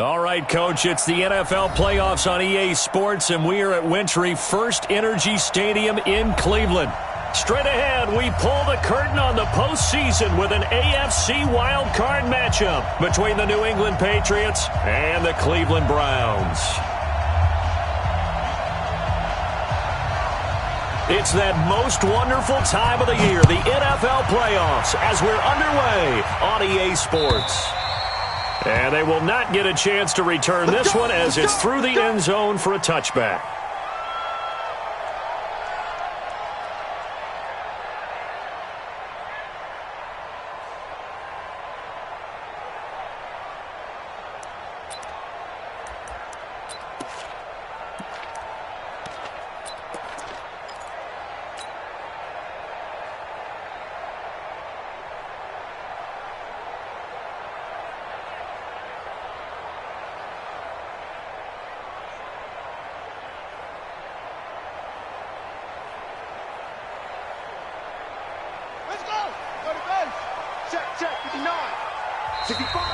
All right, Coach, it's the NFL playoffs on EA Sports, and we are at Wintry First Energy Stadium in Cleveland. Straight ahead, we pull the curtain on the postseason with an AFC wildcard matchup between the New England Patriots and the Cleveland Browns. It's that most wonderful time of the year, the NFL playoffs, as we're underway on EA Sports. And they will not get a chance to return this one as it's through the end zone for a touchback.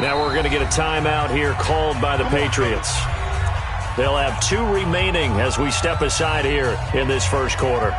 Now we're going to get a timeout here called by the Patriots. They'll have 2 remaining as we step aside here in this first quarter.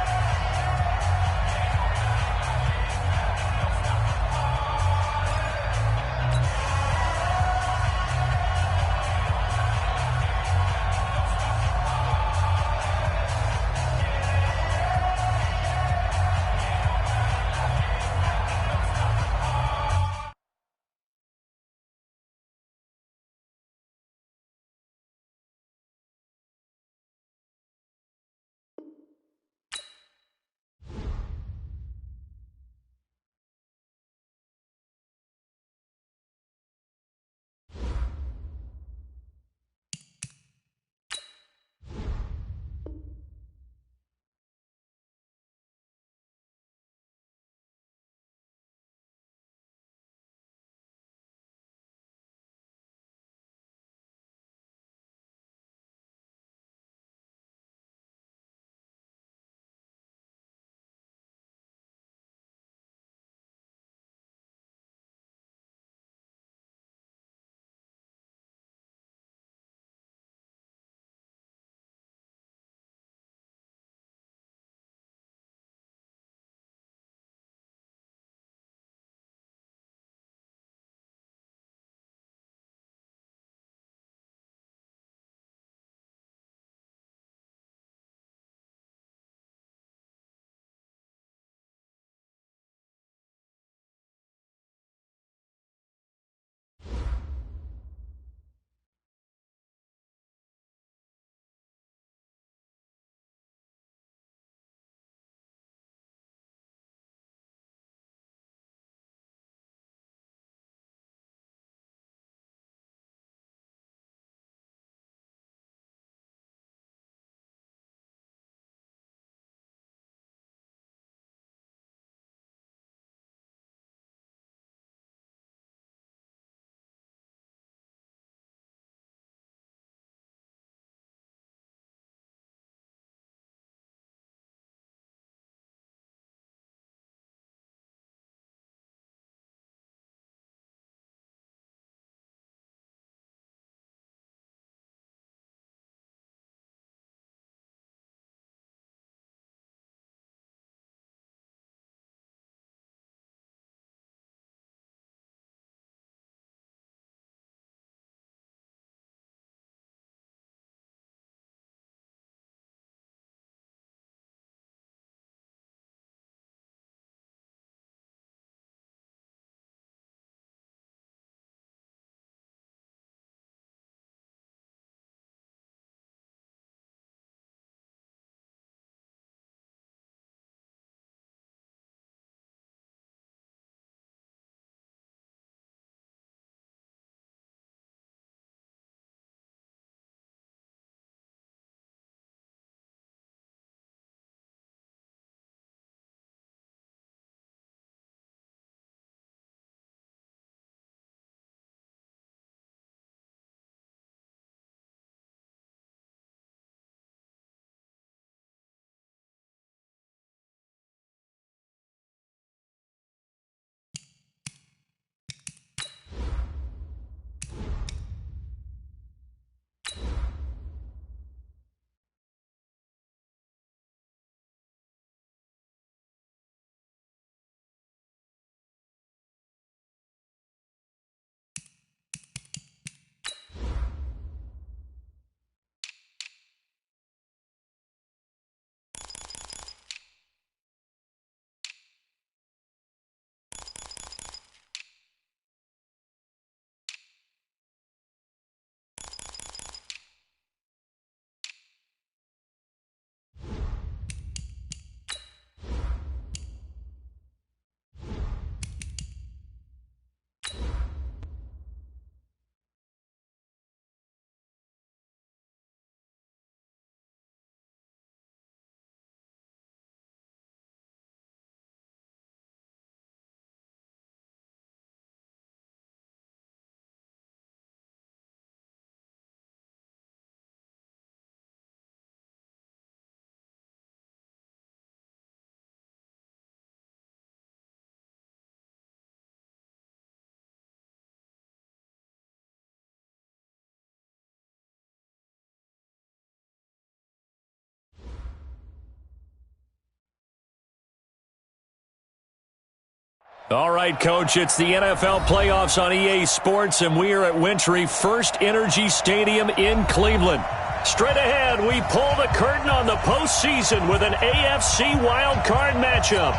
All right, Coach, it's the NFL playoffs on EA Sports, and we are at Wintry First Energy Stadium in Cleveland. Straight ahead, we pull the curtain on the postseason with an AFC wildcard matchup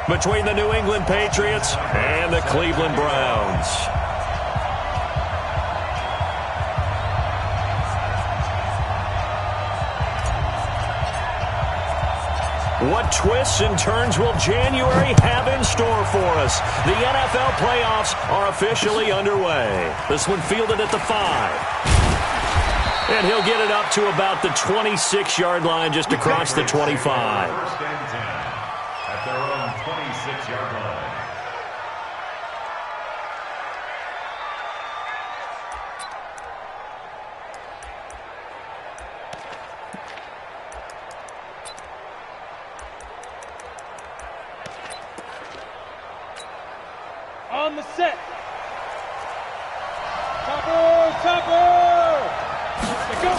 between the New England Patriots and the Cleveland Browns. What twists and turns will January have in store for us? The NFL playoffs are officially underway. This one fielded at the 5. And he'll get it up to about the 26-yard line, just across the 25. First and 10 at their own 26-yard line. On the set. Topper! Go.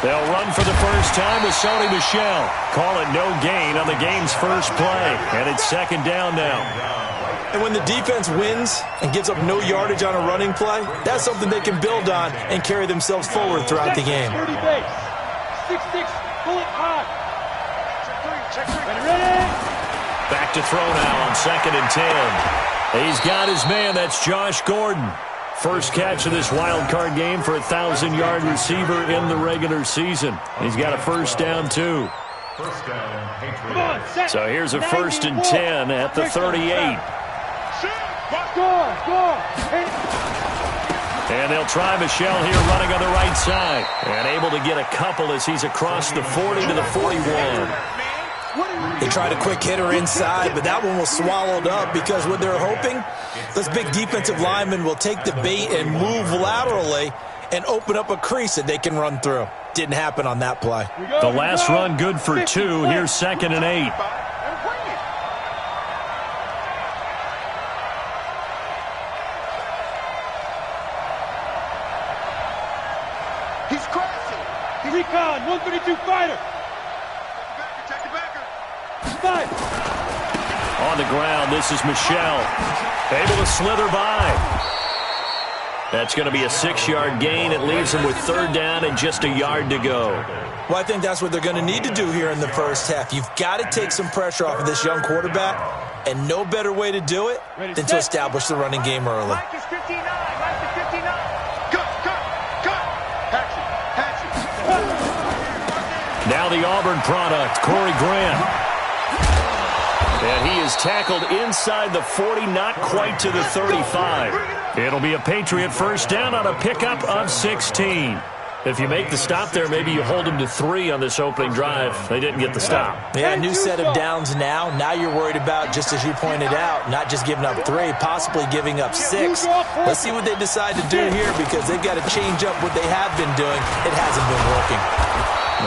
They'll run for the first time with Sony Michel. Call it no gain on the game's first play. And it's second down now. And when the defense wins and gives up no yardage on a running play, that's something they can build on and carry themselves forward throughout the game. 30 base. 6-6. Bullet hot. Check three. Ready? Back to throw now on second and 10. He's got his man. That's Josh Gordon. First catch of this wild card game for a 1,000-yard receiver in the regular season. He's got a first down, too. First down, Patriots. So here's a first and 10 at the 38. And they'll try Michel here running on the right side. And able to get a couple as he's across the 40 to the 41. They tried a quick hitter inside, but that one was swallowed up because what they're hoping, those big defensive linemen will take the bait and move laterally and open up a crease that they can run through. Didn't happen on that play. The last run good for 2. Here's second and 8. He's crashing. Recon, 132 fighter. On the ground, this is Michel. Able to slither by. That's going to be a 6-yard gain. It leaves him with third down and just a yard to go. Well, I think that's what they're going to need to do here in the first half. You've got to take some pressure off of this young quarterback, and no better way to do it than to establish the running game early. Mike is 59. Mike is 59. Cut. Now the Auburn product, Corey Grant. And he is tackled inside the 40, not quite to the 35. It'll be a Patriot first down on a pickup of 16. If you make the stop there, maybe you hold them to 3 on this opening drive. They didn't get the stop. Yeah, new set of downs now. Now you're worried about, just as you pointed out, not just giving up 3, possibly giving up 6. Let's see what they decide to do here because they've got to change up what they have been doing. It hasn't been working.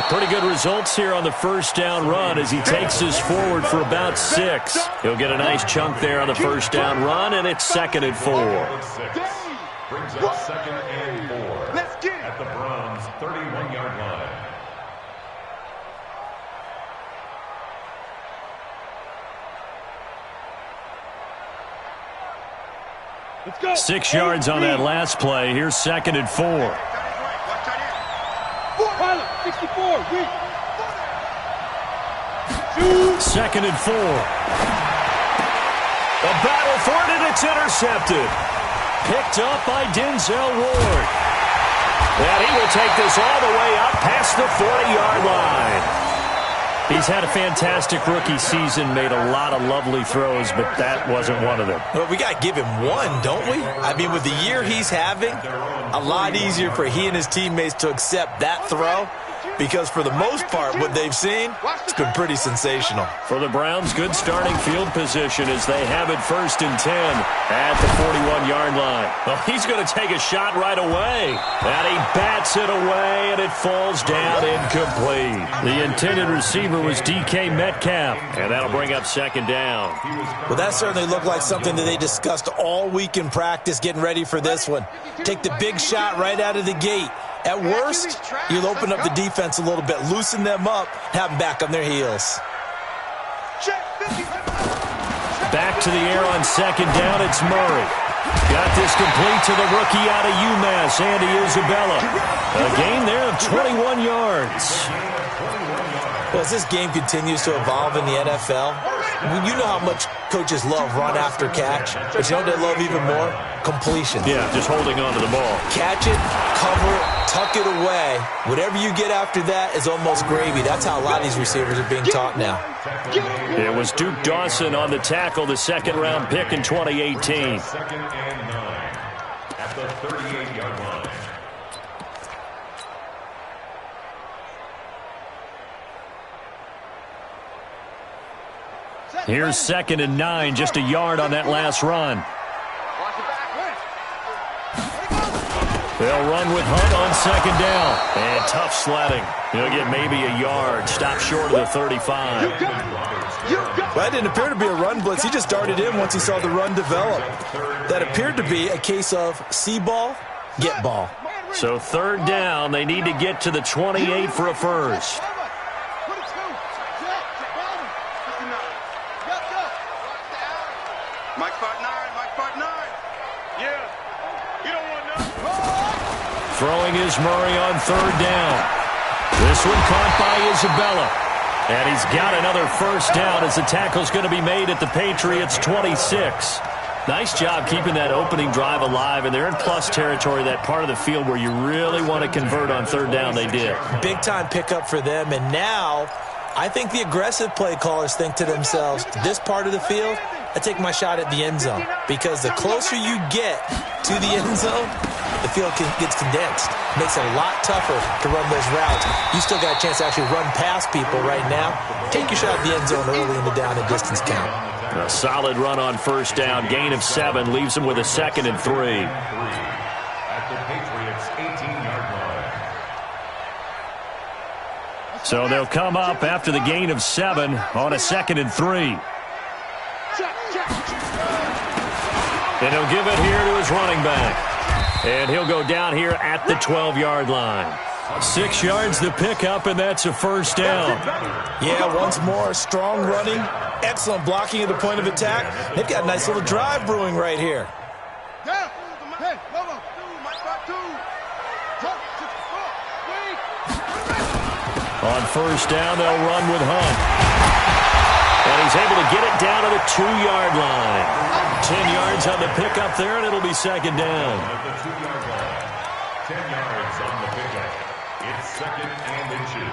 Pretty good results here on the first down run as he takes us forward for about 6. He'll get a nice chunk there on the first down run, and it's second and 4. Brings up second and 4 at the Browns' 31-yard line. Let's go. 6 yards on that last play. Here's second and 4. Pilot, 64, weak. Second and 4. A battle for it, and it's intercepted. Picked up by Denzel Ward. And he will take this all the way up past the 40-yard line. He's had a fantastic rookie season, made a lot of lovely throws, but that wasn't one of them. Well, we got to give him one, don't we? I mean, with the year he's having, a lot easier for he and his teammates to accept that throw because for the most part, what they've seen, it's been pretty sensational. For the Browns, good starting field position as they have it first and 10 at the 41-yard line. Well, he's going to take a shot right away. And he bats it away, and it falls down incomplete. The intended receiver was DK Metcalf, and that'll bring up second down. Well, that certainly looked like something that they discussed all week in practice getting ready for this one. Take the big shot right out of the gate. At worst, you'll open up the defense a little bit, loosen them up, have them back on their heels. back to the air on second down. It's Murray. Got this complete to the rookie out of UMass, Andy Isabella. A gain there of 21 yards. Well, as this game continues to evolve in the NFL, you know how much coaches love run after catch, but you know what they love even more? Completion. Yeah, just holding on to the ball. Catch it, cover it, tuck it away. Whatever you get after that is almost gravy. That's how a lot of these receivers are being taught now. It was Duke Dawson on the tackle, the second-round pick in 2018. Second and 9 at the 38-yard line. Here's second and 9, just a yard on that last run. They'll run with Hunt on second down. And tough sledding. He'll get maybe a yard. Stop short of the 35. That didn't appear to be a run blitz. He just darted in once he saw the run develop. That appeared to be a case of see ball, get ball. So third down, they need to get to the 28 for a first. Throwing is Murray on third down. This one caught by Isabella. And he's got another first down as the tackle's going to be made at the Patriots' 26. Nice job keeping that opening drive alive, and they're in plus territory, that part of the field where you really want to convert on third down. They did. Big-time pickup for them, and now I think the aggressive play callers think to themselves, this part of the field, I take my shot at the end zone, because the closer you get to the end zone, the field gets condensed. Makes it a lot tougher to run those routes. You still got a chance to actually run past people right now. Take your shot at the end zone early in the down and distance count. A solid run on first down. Gain of 7 leaves him with a second and 3. At the Patriots' 18-yard line. So they'll come up after the gain of 7 on a second and 3. And he'll give it here to his running back. And he'll go down here at the 12-yard line. 6 yards the pickup, and that's a first down. Yeah, once more, strong running, excellent blocking at the point of attack. They've got a nice little drive brewing right here. On first down, they'll run with Hunt. And he's able to get it down to the 2-yard line. 10 yards on the pickup there, and it'll be second down. At the 2-yard line. 10 yards on the pickup. It's second and inches.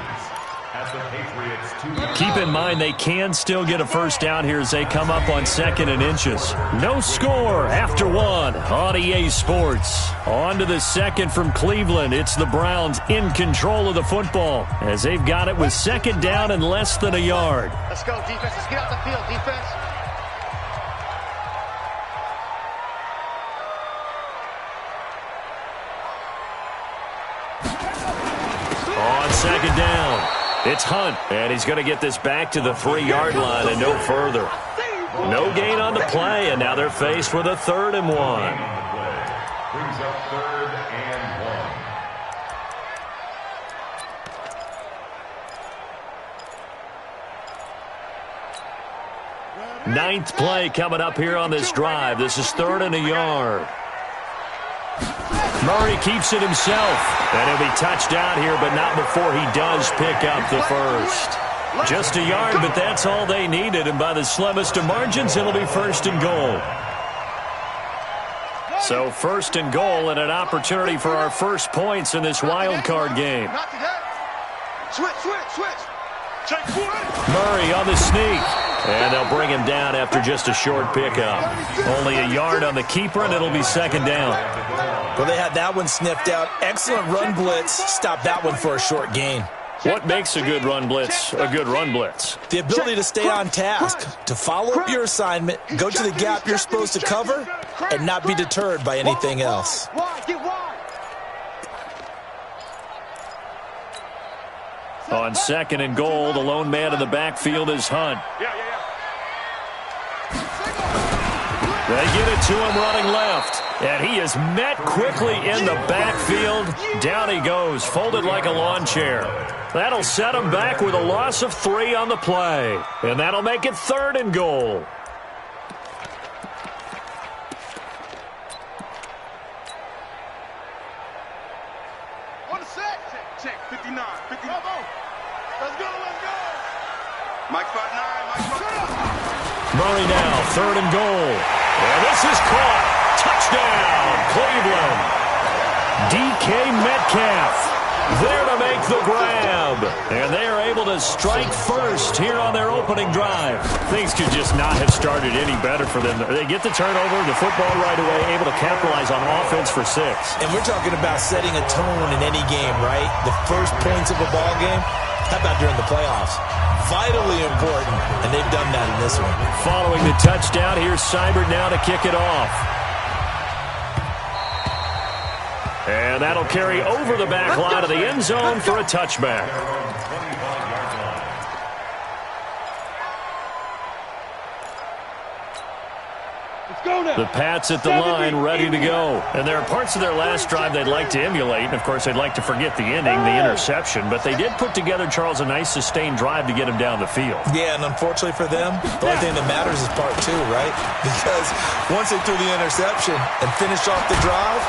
At the Patriots' 2-yard line. Keep in mind they can still get a first down here as they come up on second and inches. No score after 1 on EA Sports. On to the second from Cleveland. It's the Browns in control of the football as they've got it with second down and less than a yard. Let's go, defense. Let's get out the field, defense. On second down, it's Hunt, and he's going to get this back to the 3-yard line and no further. No gain on the play, and now they're faced with a 3rd and 1. Brings up 3rd and 1. Ninth play coming up here on this drive. This is 3rd and a yard. Murray keeps it himself, and he'll be touched out here, but not before he does pick up the first. Just a yard, but that's all they needed, and by the slimmest of margins, it'll be 1st and goal. So 1st and goal, and an opportunity for our first points in this wild card game. Murray on the sneak, and they'll bring him down after just a short pickup. Only a yard on the keeper, and it'll be second down. Well, they had that one sniffed out. Excellent run blitz. Stop that one for a short gain. What makes a good run blitz a good run blitz? The ability to stay on task, to follow up your assignment, go to the gap you're supposed to cover, and not be deterred by anything else. On second and goal, the lone man in the backfield is Hunt. They get it to him running left, and he is met quickly in the backfield. Down he goes, folded like a lawn chair. That'll set him back with a loss of 3 on the play, and that'll make it 3rd and goal. 59. Let's go. Let's go. Mike spot 9. Mike spot 9. Murray now, 3rd and goal. And this is caught. Touchdown, Cleveland. DK Metcalf there to make the grab. And they are able to strike first here on their opening drive. Things could just not have started any better for them. They get the turnover, the football right away, able to capitalize on offense for 6. And we're talking about setting a tone in any game, right? The first points of a ball game. How about during the playoffs? Vitally important, and they've done that in this one. Following the touchdown, here's Seibert now to kick it off. And that'll carry over the back line of the end zone for a touchback. The Pats at the line, ready to go. And there are parts of their last drive they'd like to emulate. And, of course, they'd like to forget the ending, the interception. But they did put together, Charles, a nice sustained drive to get him down the field. Yeah, and unfortunately for them, the only thing that matters is part 2, right? Because once they threw the interception and finished off the drive,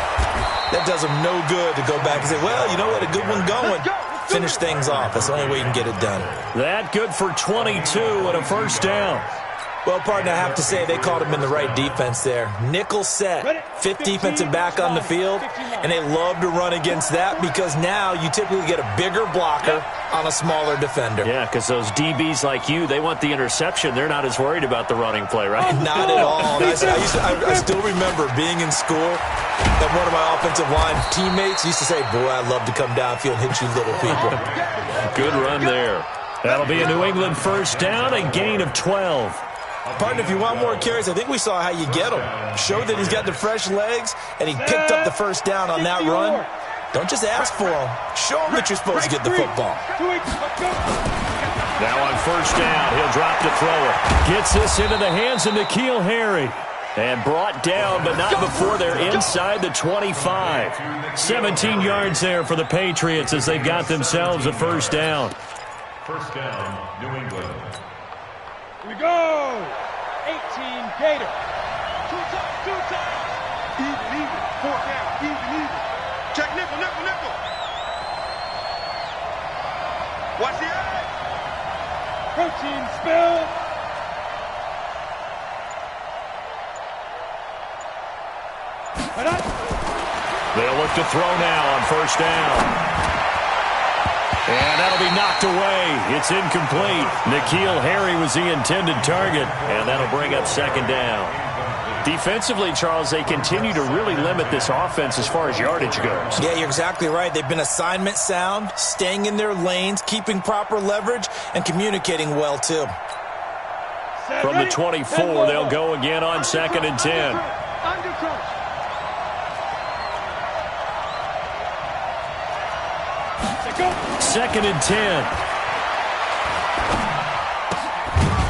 that does them no good to go back and say, well, you know what, a good one going. Finish things off. That's the only way you can get it done. That good for 22 and a first down. Well, partner, I have to say they called him in the right defense there. Nickel set, 5th defensive back on the field, and they love to run against that because now you typically get a bigger blocker on a smaller defender. Yeah, because those DBs like you, they want the interception. They're not as worried about the running play, right? Not at all. I still remember being in school that one of my offensive line teammates used to say, boy, I'd love to come downfield and hit you little people. Good run there. That'll be a New England first down, a gain of 12. Partner, if you want more carries, I think we saw how you get him. Showed that he's got the fresh legs, and he picked up the first down on that run. Don't just ask for him. Show him that you're supposed to get the football. Now on first down, he'll drop to throw it. Gets this into the hands of N'Keal Harry. And brought down, but not before they're inside the 25. 17 yards there for the Patriots as they've got themselves a first down. First down, New England. Here we go. 18 Gator. Two times. Even. 4th down. Even. Check nickel. Watch the eye. Protein spill. They'll look to throw now on first down. And that'll be knocked away. It's incomplete. N'Keal Harry was the intended target, and that'll bring up second down. Defensively, Charles, they continue to really limit this offense as far as yardage goes. Yeah, you're exactly right. They've been assignment sound, staying in their lanes, keeping proper leverage, and communicating well, too. From the 24, they'll go again on 2nd and 10. Second and 10.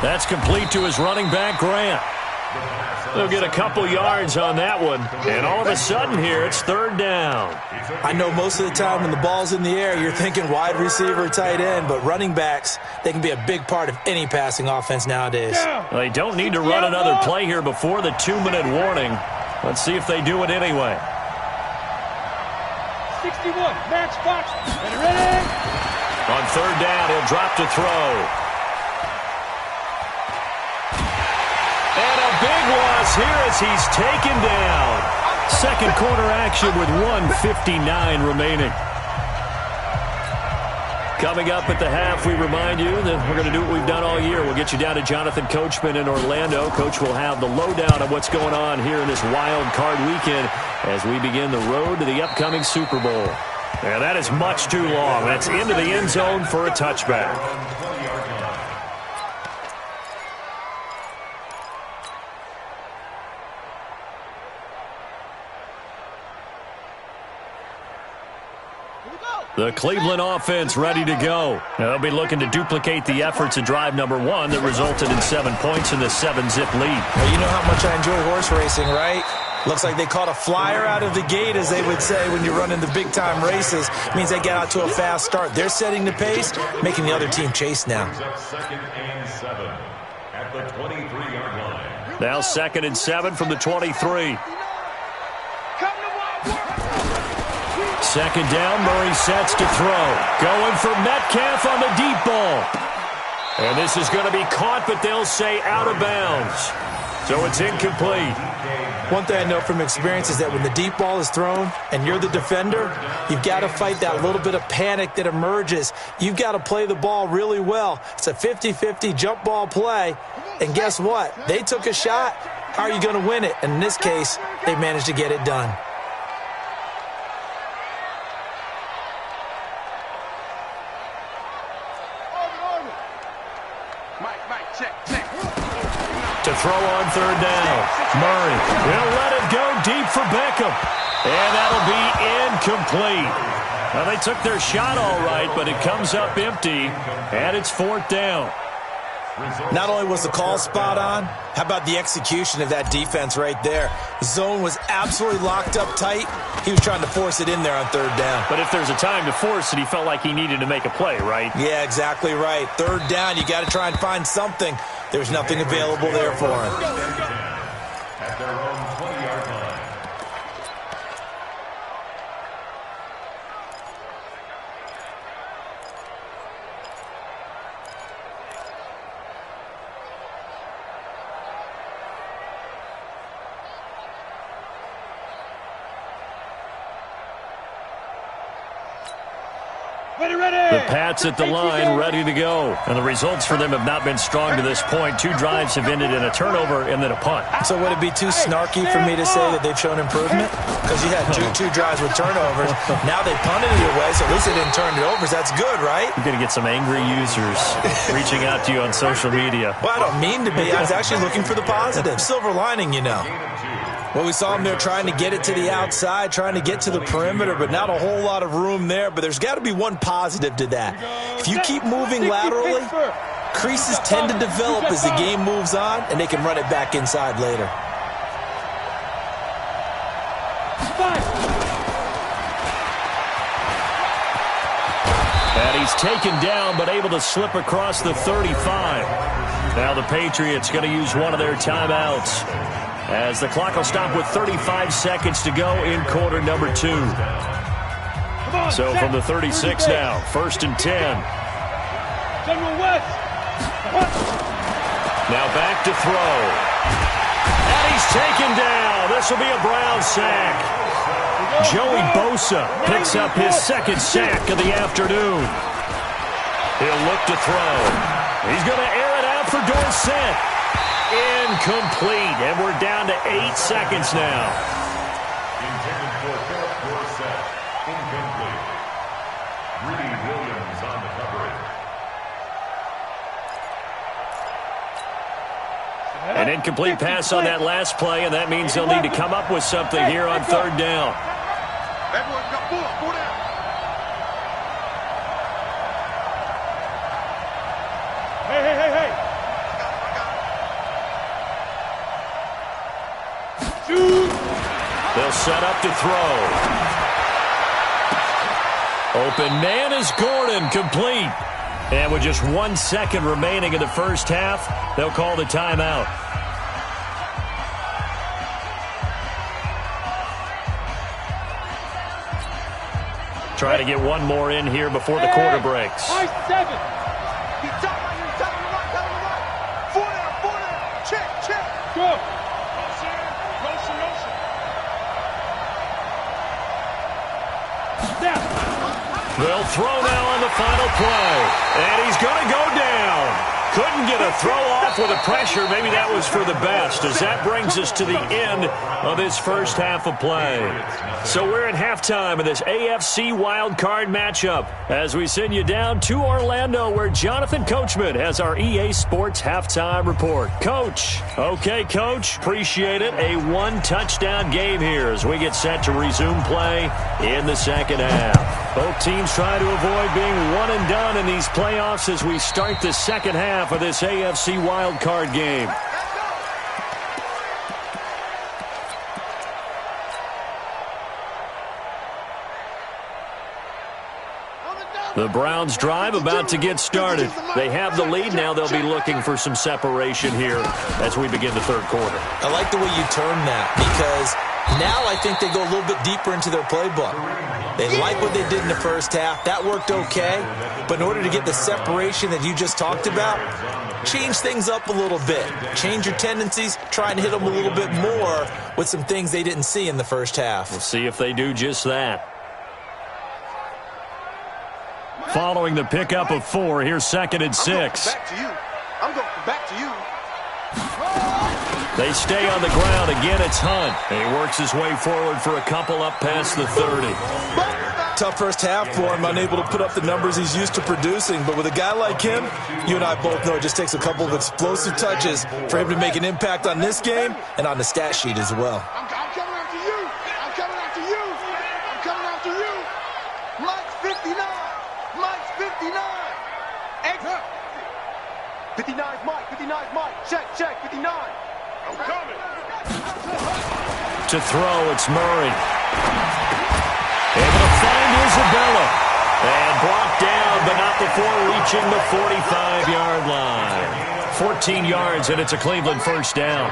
That's complete to his running back, Grant. They'll get a couple yards on that one. And all of a sudden here, it's 3rd down. I know most of the time when the ball's in the air, you're thinking wide receiver, tight end, but running backs, they can be a big part of any passing offense nowadays. They don't need to run another play here before the 2-minute warning. Let's see if they do it anyway. 61, matchbox, and ready. On 3rd down, he'll drop to throw. And a big loss here as he's taken down. Second quarter action with 1:59 remaining. Coming up at the half, we remind you that we're going to do what we've done all year. We'll get you down to Jonathan Coachman in Orlando. Coach will have the lowdown of what's going on here in this wild card weekend as we begin the road to the upcoming Super Bowl. And that is much too long. That's into the end zone for a touchback. The Cleveland offense ready to go. They'll be looking to duplicate the efforts in drive number 1 that resulted in 7 points in the 7-zip lead. Well, you know how much I enjoy horse racing, right? Looks like they caught a flyer out of the gate, as they would say when you're running the big-time races. It means they get out to a fast start. They're setting the pace, making the other team chase now. 2nd and 7 at the 23-yard line. Now 2nd and 7 from the 23. second down, Murray sets to throw. Going for Metcalf on the deep ball. And this is going to be caught, but they'll say out of bounds. So it's incomplete. One thing I know from experience is that when the deep ball is thrown and you're the defender, you've got to fight that little bit of panic that emerges. You've got to play the ball really well. It's a 50-50 jump ball play. And guess what? They took a shot. How are you going to win it? And in this case, they managed to get it done. To throw on third down. Murray will let it go deep for Beckham. And that'll be incomplete. Now, they took their shot all right, but it comes up empty, and it's fourth down. Not only was the call spot on, how about the execution of that defense right there? The zone was absolutely locked up tight. He was trying to force it in there on third down. But if there's a time to force it, he felt like he needed to make a play, right? Yeah, exactly right. Third down, you got to try and find something. There's nothing available there for him. At their own 20-yard line. The Pats at the line, ready to go. And the results for them have not been strong to this point. 2 drives have ended in a turnover and then a punt. So would it be too snarky for me to say that they've shown improvement? Because you had two drives with turnovers. Now they punted it away, so at least they didn't turn it over. So that's good, right? You're going to get some angry users reaching out to you on social media. Well, I don't mean to be. I was actually looking for the positive. Silver lining, you know. Well, we saw them there trying to get it to the outside, trying to get to the perimeter, but not a whole lot of room there. But there's got to be one positive to that. If you keep moving laterally, creases tend to develop as the game moves on, and they can run it back inside later. And he's taken down, but able to slip across the 35. Now the Patriots going to use one of their timeouts, as the clock will stop with 35 seconds to go in quarter number 2. So from the 36 now, 1st and 10. Now back to throw. And he's taken down. This will be a Brown sack. Joey Bosa picks up his 2nd sack of the afternoon. He'll look to throw. He's going to air it out for Dorsett. Incomplete, and we're down to 8 seconds now. Intended for Philip Dorsett. Incomplete. Greedy Williams on the coverage. An incomplete pass on that last play, and that means they'll need to come up with something here on third down. Hey. They'll set up to throw. Open man is Gordon, complete. And with just 1 second remaining in the first half, they'll call the timeout. Try to get one more in here before the quarter breaks. High 7. Check. Go. They'll throw now on the final play. And he's going to go down. Couldn't get a throw off with the pressure. Maybe that was for the best, as that brings us to the end of this first half of play. So we're at halftime of this AFC wildcard matchup as we send you down to Orlando, where Jonathan Coachman has our EA Sports halftime report. Coach. Okay, Coach. Appreciate it. A 1-touchdown game here as we get set to resume play in the second half. Both teams try to avoid being one and done in these playoffs as we start the second half of this AFC wildcard game. The Browns drive about to get started. They have the lead. Now they'll be looking for some separation here as we begin the third quarter. I like the way you term that, because Now I think they go a little bit deeper into their playbook. They like what they did in the first half. That worked okay. But in order to get the separation that you just talked about, change things up a little bit. Change your tendencies. Try and hit them a little bit more with some things they didn't see in the first half. We'll see if they do just that. Following the pickup of 4, here's 2nd and 6. Back to you. I'm going back to you. They stay on the ground. Again, it's Hunt. And he works his way forward for a couple up past the 30. Tough first half for him, unable to put up the numbers he's used to producing. But with a guy like him, you and I both know it just takes a couple of explosive touches for him to make an impact on this game and on the stat sheet as well. I'm coming after you. I'm coming after you. I'm coming after you. Mike's 59. Mike's 59. Exit. 59's Mike. 59's Mike. Check. 59. I'm coming. To throw, it's Murray. Able to find Isabella. And blocked down, but not before reaching the 45-yard line. 14 yards, and it's a Cleveland first down.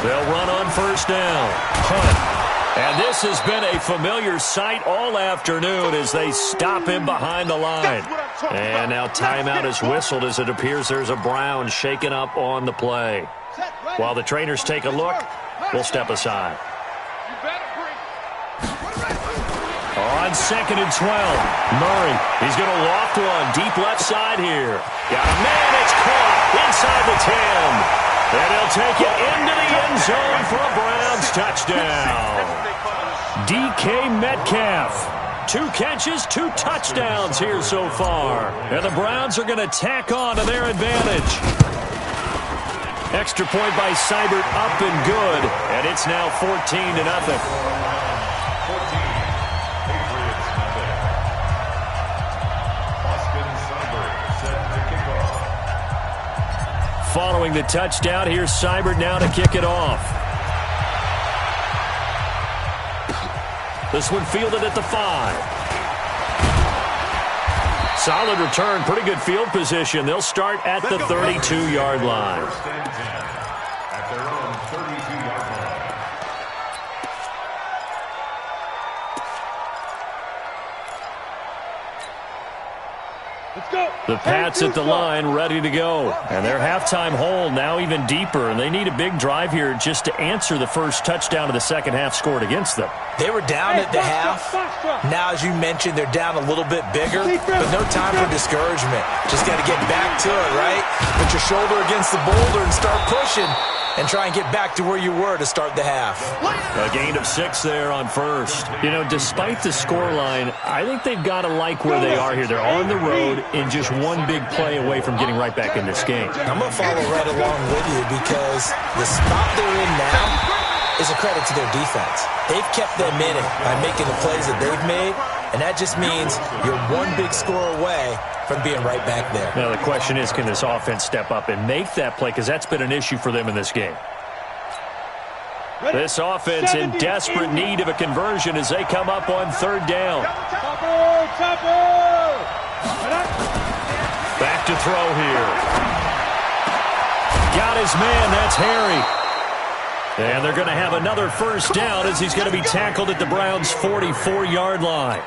They'll run on first down. Hunt. And this has been a familiar sight all afternoon as they stop him behind the line. And now timeout is whistled as it appears there's a Brown shaken up on the play. While the trainers take a look, we'll step aside. On 2nd and 12, Murray. He's going to loft one deep left side here. Got a man, it's caught inside the 10. And he'll take it into the end zone for a Browns touchdown. DK Metcalf. 2 catches, 2 touchdowns here so far. And the Browns are going to tack on to their advantage. Extra point by Seibert up and good. And it's now 14-0. Following the touchdown, here's Seibert now to kick it off. This one fielded at the 5. Solid return, pretty good field position. They'll start at the 32-yard line. At their own 32-yard line. Let's go. The Pats at the line, ready to go. And their halftime hole now even deeper, and they need a big drive here just to answer the first touchdown of the second half scored against them. They were down at the half. Now, as you mentioned, they're down a little bit bigger, but no time for discouragement. Just got to get back to it, right? Put your shoulder against the boulder and start pushing and try and get back to where you were to start the half. A gain of 6 there on first. You know, despite the scoreline, I think they've got to like where they are here. They're on the road and just one big play away from getting right back in this game. I'm going to follow right along with you because the spot they're in now is a credit to their defense. They've kept them in it by making the plays that they've made, and that just means you're one big score away from being right back there. Now, the question is, can this offense step up and make that play? Because that's been an issue for them in this game. This offense in desperate need of a conversion as they come up on 3rd down. Back to throw here. Got his man. That's Harry. And they're going to have another first down as he's going to be tackled at the Browns' 44-yard line.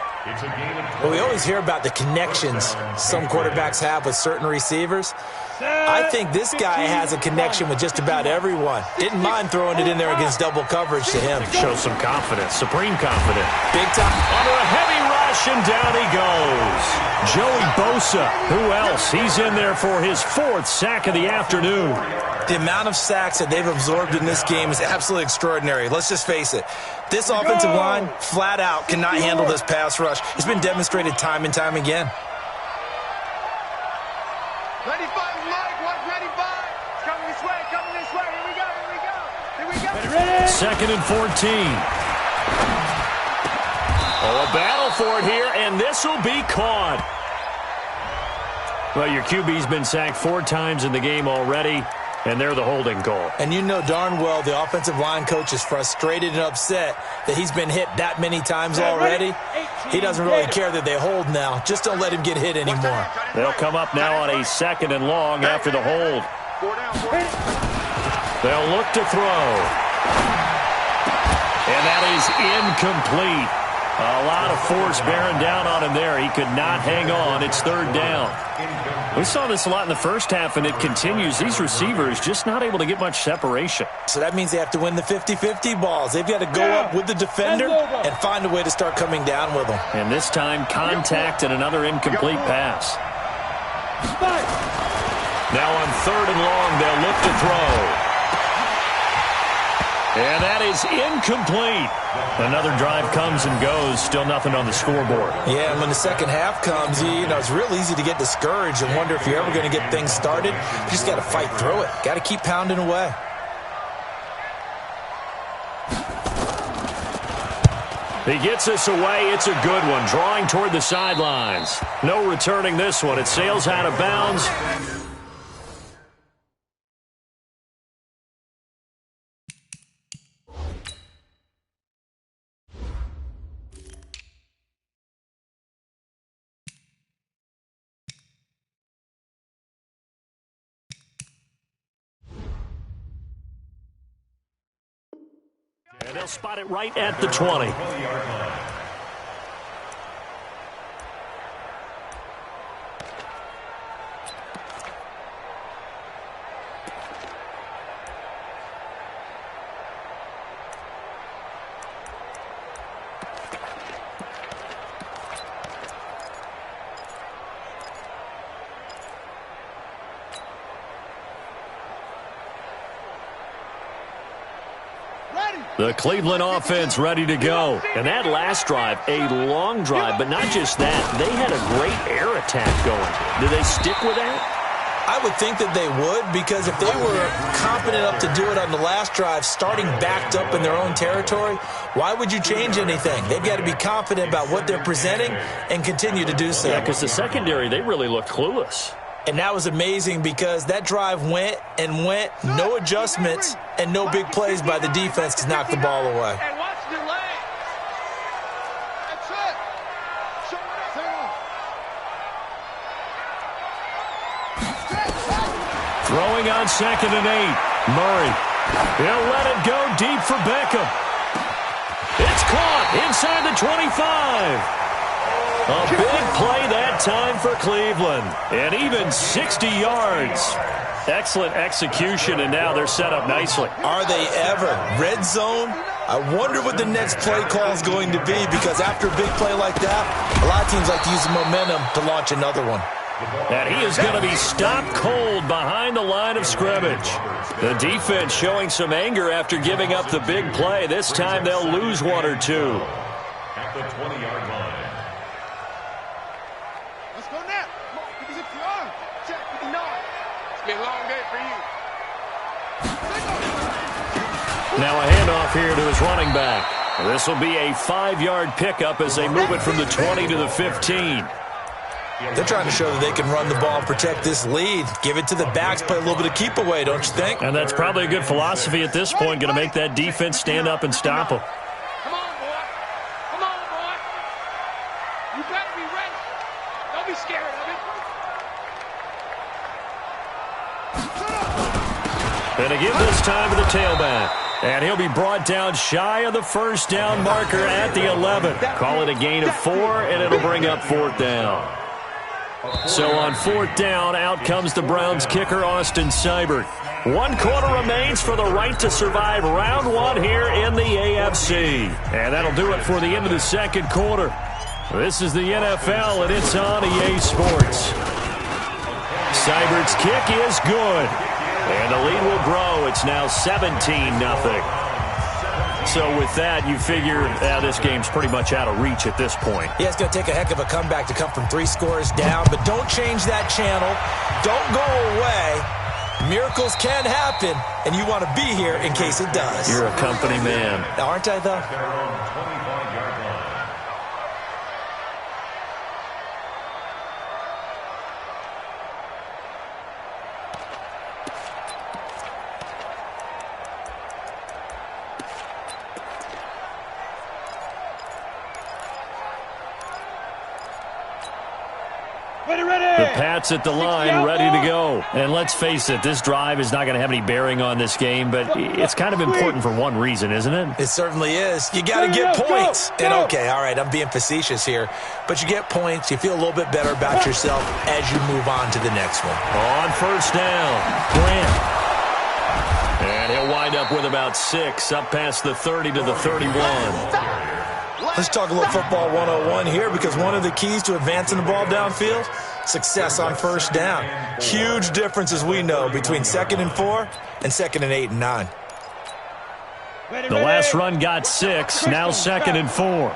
Well, we always hear about the connections some quarterbacks have with certain receivers. I think this guy has a connection with just about everyone. Didn't mind throwing it in there against double coverage to him. Shows some confidence, supreme confidence. Big time. Under a heavy rush, and down he goes. Joey Bosa, who else? He's in there for his 4th sack of the afternoon. The amount of sacks that they've absorbed in this game is absolutely extraordinary. Let's just face it. This offensive line, flat out, cannot handle this pass rush. It's been demonstrated time and time again. 95, Mike. What's 95? It's coming this way. Coming this way. Here we go. Here we go. Here we go. Ready? 2nd and 14. Oh, a battle for it here, and this will be caught. Well, your QB's been sacked 4 times in the game already, and they're the holding call. And you know darn well the offensive line coach is frustrated and upset that he's been hit that many times already. He doesn't really care that they hold now. Just don't let him get hit anymore. They'll come up now on a 2nd and long after the hold. They'll look to throw. And that is incomplete. A lot of force bearing down on him there. He could not hang on. It's third down. We saw this a lot in the first half, and it continues. These receivers just not able to get much separation. So that means they have to win the 50-50 balls. They've got to go up with the defender and find a way to start coming down with them. And this time, contact and another incomplete pass. Now on third and long, they'll look to throw. And that is incomplete. Another drive comes and goes. Still nothing on the scoreboard. Yeah, and when the second half comes, you know, it's real easy to get discouraged and wonder if you're ever going to get things started. You just got to fight through it. Got to keep pounding away. He gets us away. It's a good one. Drawing toward the sidelines. No returning this one. It sails out of bounds. And they'll spot it right at the 20. The Cleveland offense ready to go. And that last drive, a long drive, but not just that. They had a great air attack going. Do they stick with that? I would think that they would, because if they were competent enough to do it on the last drive, starting backed up in their own territory, why would you change anything? They've got to be confident about what they're presenting and continue to do so. Yeah, because the secondary, they really looked clueless. And that was amazing because that drive went and went, no adjustments, and no big plays by the defense to knock the ball away. And watch the leg. That's it. Show it. Throwing on 2nd and 8. Murray. He'll let it go deep for Beckham. It's caught inside the 25. A big play that time for Cleveland. And even 60 yards. Excellent execution, and now they're set up nicely. Are they ever? Red zone? I wonder what the next play call is going to be, because after a big play like that, a lot of teams like to use the momentum to launch another one. And he is going to be stopped cold behind the line of scrimmage. The defense showing some anger after giving up the big play. This time they'll lose one or two. At the 20-yard line. Let's go now. 56 yards. Check 59. It's been a long day for you. Now a handoff here to his running back. This will be a 5-yard pickup as they move it from the 20 to the 15. They're trying to show that they can run the ball and protect this lead. Give it to the backs, play a little bit of keep away, don't you think? And that's probably a good philosophy at this point, going to make that defense stand up and stop them. Come on, boy. Come on, boy. You better be ready. Don't be scared of it. And again this time to the tailback. And he'll be brought down shy of the first down marker at the 11. Call it a gain of 4, and it'll bring up 4th down. So on 4th down, out comes the Browns kicker, Austin Seibert. 1 quarter remains for the right to survive round 1 here in the AFC. And that'll do it for the end of the second quarter. This is the NFL, and it's on EA Sports. Seibert's kick is good. And the lead will grow. It's now 17-0. So with that, you figure this game's pretty much out of reach at this point. Yeah, it's going to take a heck of a comeback to come from 3 scores down, but don't change that channel. Don't go away. Miracles can happen, and you want to be here in case it does. You're a company man. Aren't I, though? The pass Pats at the line, ready to go. And let's face it, this drive is not going to have any bearing on this game, but it's kind of important for one reason, isn't it? It certainly is. You got to get points. And okay, all right, I'm being facetious here, but you get points, you feel a little bit better about yourself as you move on to the next one. On first down, Grant. And he'll wind up with about 6, up past the 30 to the 31. Let's talk a little football 101 here, because one of the keys to advancing the ball downfield, success on first down. Huge difference, as we know, between 2nd and 4 and 2nd and 8 and 9. The last run got 6, now 2nd and 4.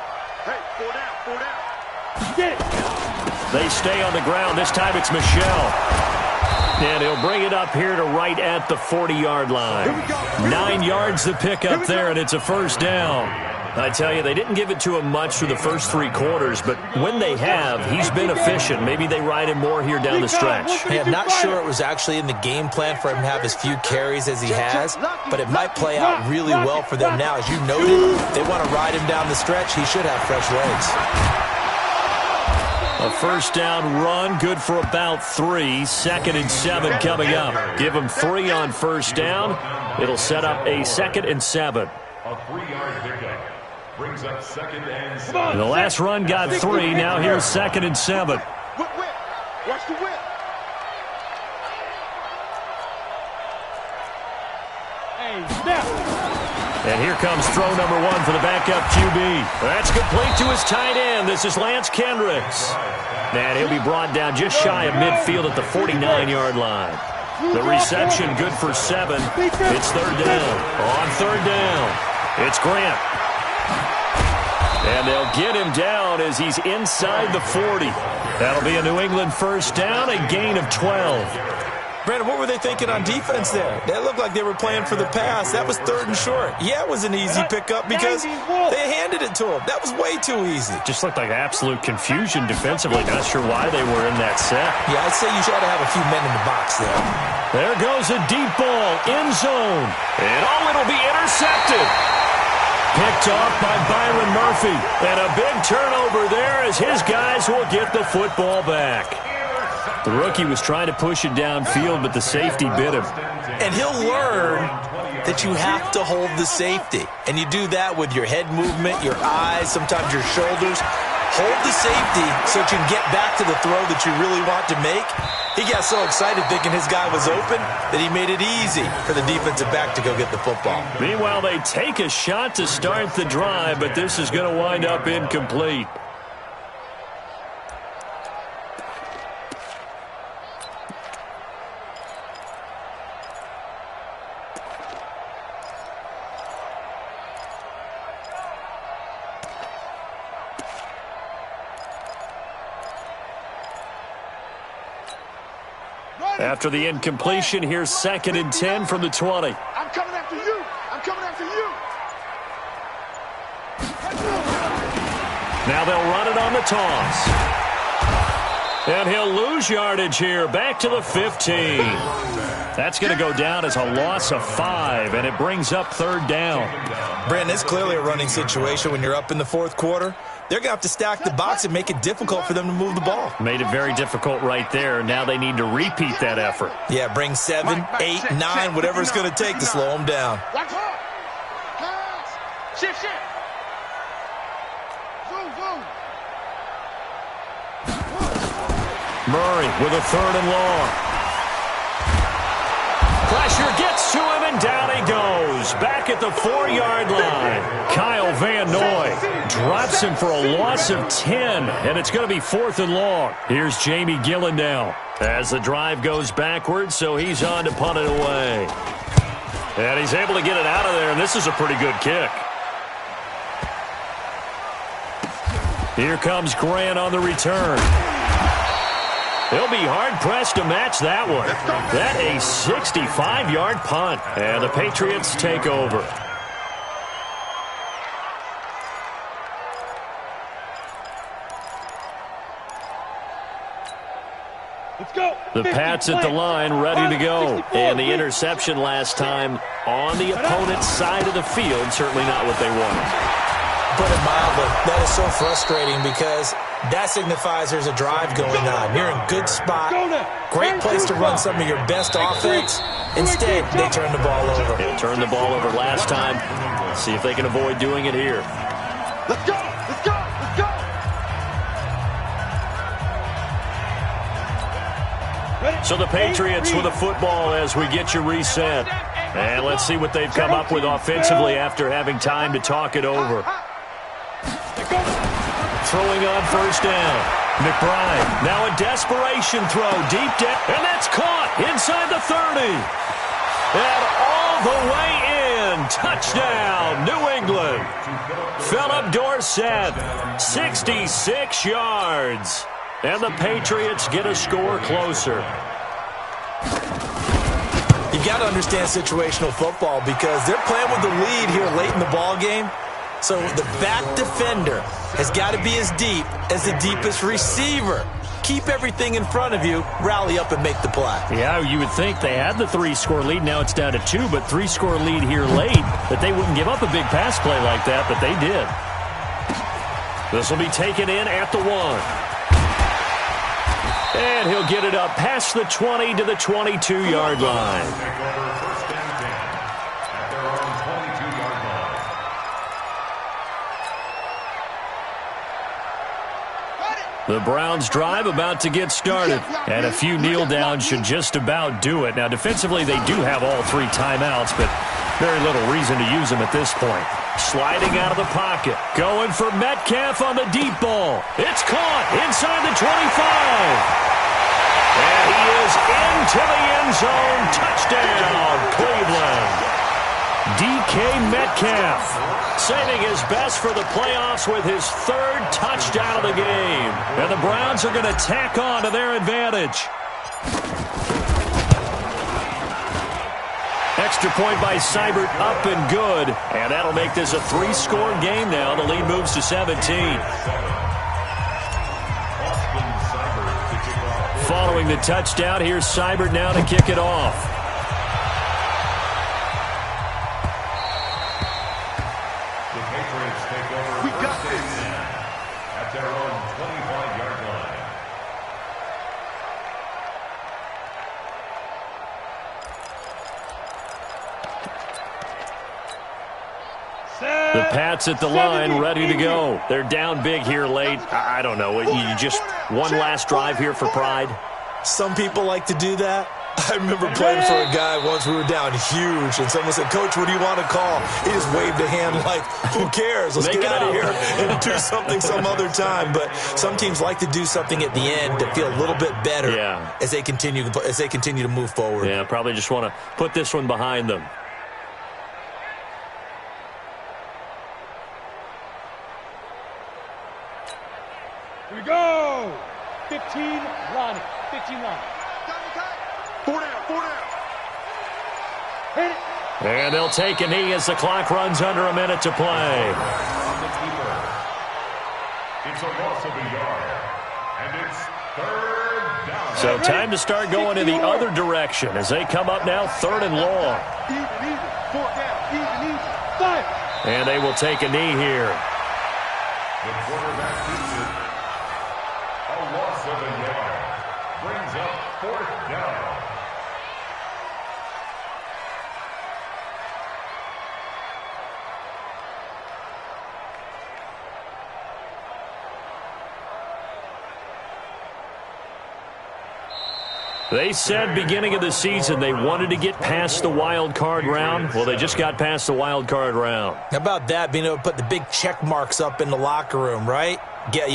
They stay on the ground. This time it's Michel. And he'll bring it up here to right at the 40-yard line. 9 yards to pick up there, and it's a first down. I tell you, they didn't give it to him much through the first 3 quarters, but when they have, he's been efficient. Maybe they ride him more here down the stretch. Hey, I'm not sure it was actually in the game plan for him to have as few carries as he has, but it might play out really well for them now. As you noted, they want to ride him down the stretch. He should have fresh legs. A first down run, good for about 3. 2nd and 7 coming up. Give them 3 on first down. It'll set up a 2nd and 7. A 3-yard pickup brings up 2nd and 7. The last run got 3. Now here's 2nd and 7. Whip. Watch the whip. Hey, snap. And here comes throw number 1 for the backup QB. That's complete to his tight end. This is Lance Kendricks. And he'll be brought down just shy of midfield at the 49-yard line. The reception good for 7. It's 3rd down. On 3rd down, it's Grant. And they'll get him down as he's inside the 40. That'll be a New England first down, a gain of 12. Brandon, what were they thinking on defense there? That looked like they were playing for the pass. That was 3rd and short. Yeah, it was an easy pickup because they handed it to him. That was way too easy. Just looked like absolute confusion defensively. Not sure why they were in that set. Yeah, I'd say you should have a few men in the box there. There goes a deep ball, end zone. And it'll be intercepted. Picked off by Byron Murphy. And a big turnover there as his guys will get the football back. The rookie was trying to push it downfield, but the safety bit him. And he'll learn that you have to hold the safety. And you do that with your head movement, your eyes, sometimes your shoulders. Hold the safety so that you can get back to the throw that you really want to make. He got so excited thinking his guy was open that he made it easy for the defensive back to go get the football. Meanwhile, they take a shot to start the drive, but this is going to wind up incomplete. After the incompletion, here's 2nd and 10 from the 20. I'm coming after you. I'm coming after you. Now they'll run it on the toss. And he'll lose yardage here. Back to the 15. That's going to go down as a loss of 5, and it brings up 3rd down. Brandon, it's clearly a running situation when you're up in the 4th quarter. They're going to have to stack the box and make it difficult for them to move the ball. Made it very difficult right there. Now they need to repeat that effort. Yeah, bring 7, 8, 9, whatever it's going to take to slow them down. Shift. Murray with a 3rd and long. Pressure gets to him, and down he goes. Back at the 4-yard line. Kyle Van Noy drops him for a loss of 10, and it's going to be 4th and long. Here's Jamie Gillen now as the drive goes backwards, so he's on to punt it away. And he's able to get it out of there, and this is a pretty good kick. Here comes Grant on the return. He'll be hard-pressed to match that one. That a 65-yard punt. And the Patriots take over. Let's go. The Pats at the line, ready to go. And the interception last time on the opponent's side of the field. Certainly not what they wanted. Put it mildly, that is so frustrating because that signifies there's a drive going on. You're in good spot. Great place to run some of your best offense. Instead, they turn the ball over. They turned the ball over last time. Let's see if they can avoid doing it here. Let's go! Let's go! Let's go! So the Patriots with a football as we get you reset. And let's see what they've come up with offensively after having time to talk it over. Throwing on first down. McBride, now a desperation throw deep down. And that's caught inside the 30. And all the way in. Touchdown, New England. Philip Dorsett, 66 yards. And the Patriots get a score closer. You've got to understand situational football because they're playing with the lead here late in the ball game. So the back defender has got to be as deep as the deepest receiver. Keep everything in front of you, rally up and make the play. Yeah, you would think they had the 3-score lead. Now it's down to 2, but 3-score lead here late, that they wouldn't give up a big pass play like that, but they did. This will be taken in at the 1. And he'll get it up past the 20 to the 22-yard line. The Browns drive about to get started. And a few kneel downs should just about do it. Now, defensively, they do have all 3 timeouts, but very little reason to use them at this point. Sliding out of the pocket. Going for Metcalf on the deep ball. It's caught inside the 25. And he is into the end zone. Touchdown, Cleveland. DK Metcalf saving his best for the playoffs with his 3rd touchdown of the game. And the Browns are going to tack on to their advantage. Extra point by Seibert, up and good. And that'll make this a 3-score game now. The lead moves to 17. Following the touchdown, here's Seibert now to kick it off. The Patriots take over. We got this at their own 25-yard line. The Pats at the line, ready to go. They're down big here late. I don't know. You just one last drive here for pride? Some people like to do that. I remember playing for a guy once. We were down huge, and someone said, "Coach, what do you want to call?" He just waved a hand like, "Who cares? Let's get out of here and do something some other time." But some teams like to do something at the end to feel a little bit better as they continue to move forward. Yeah, probably just want to put this one behind them. Here we go. 15 line. 15 line. 4 down, 4 down. Hit it. And they'll take a knee as the clock runs under a minute to play. It's a loss of a yard, and it's 3rd down. So time to start going in the other direction as they come up now 3rd and long. Even, 4 down, even. 5. And they will take a knee here. The quarterback keeps it. A loss of a yard. Brings up 4th down. They said beginning of the season they wanted to get past the wild card round. Well, they just got past the wild card round. How about that, being able to put the big check marks up in the locker room, right? Get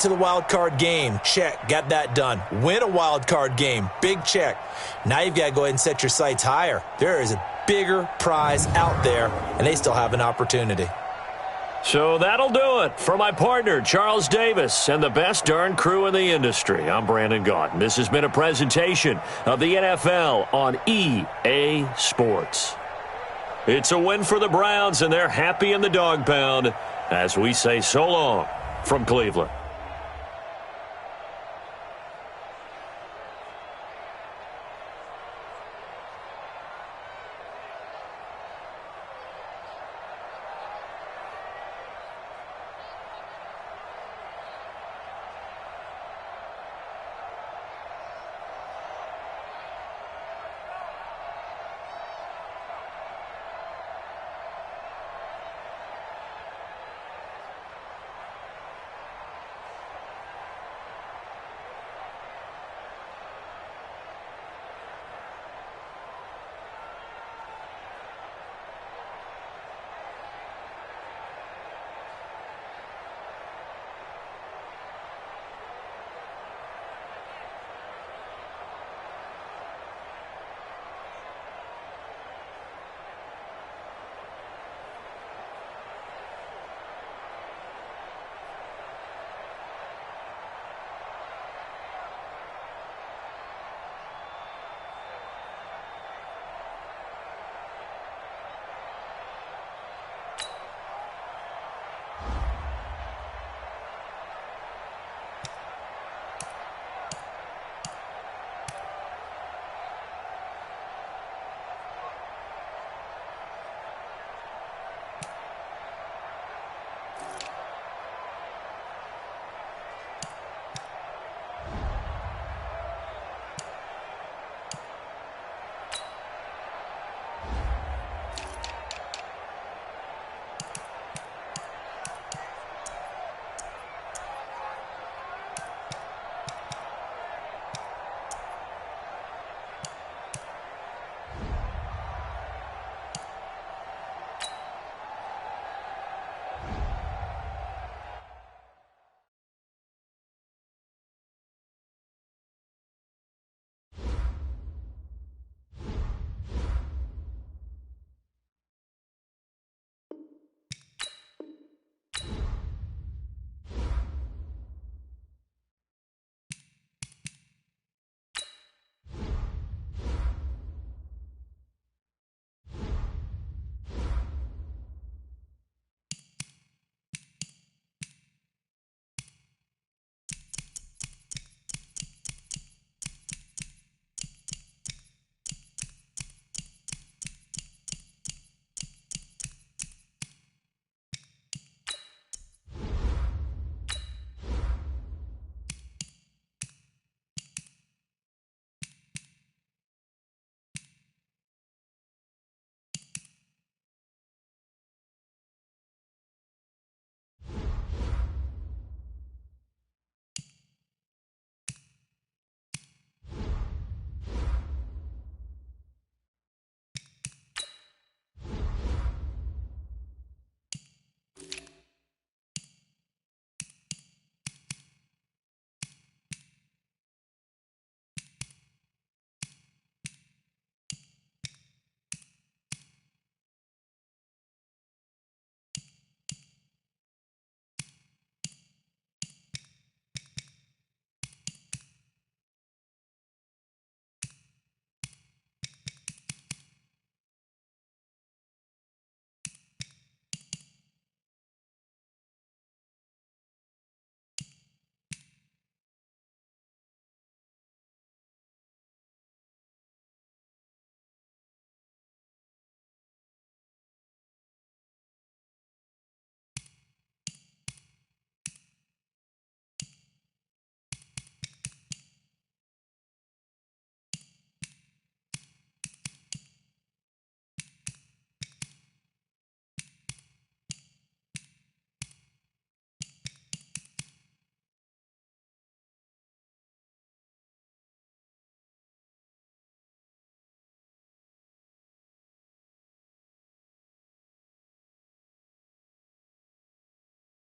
to the wild card game. Check. Got that done. Win a wild card game. Big check. Now you've got to go ahead and set your sights higher. There is a bigger prize out there, and they still have an opportunity. So that'll do it for my partner, Charles Davis, and the best darn crew in the industry. I'm Brandon Gaunt. This has been a presentation of the NFL on EA Sports. It's a win for the Browns, and they're happy in the dog pound as we say so long from Cleveland.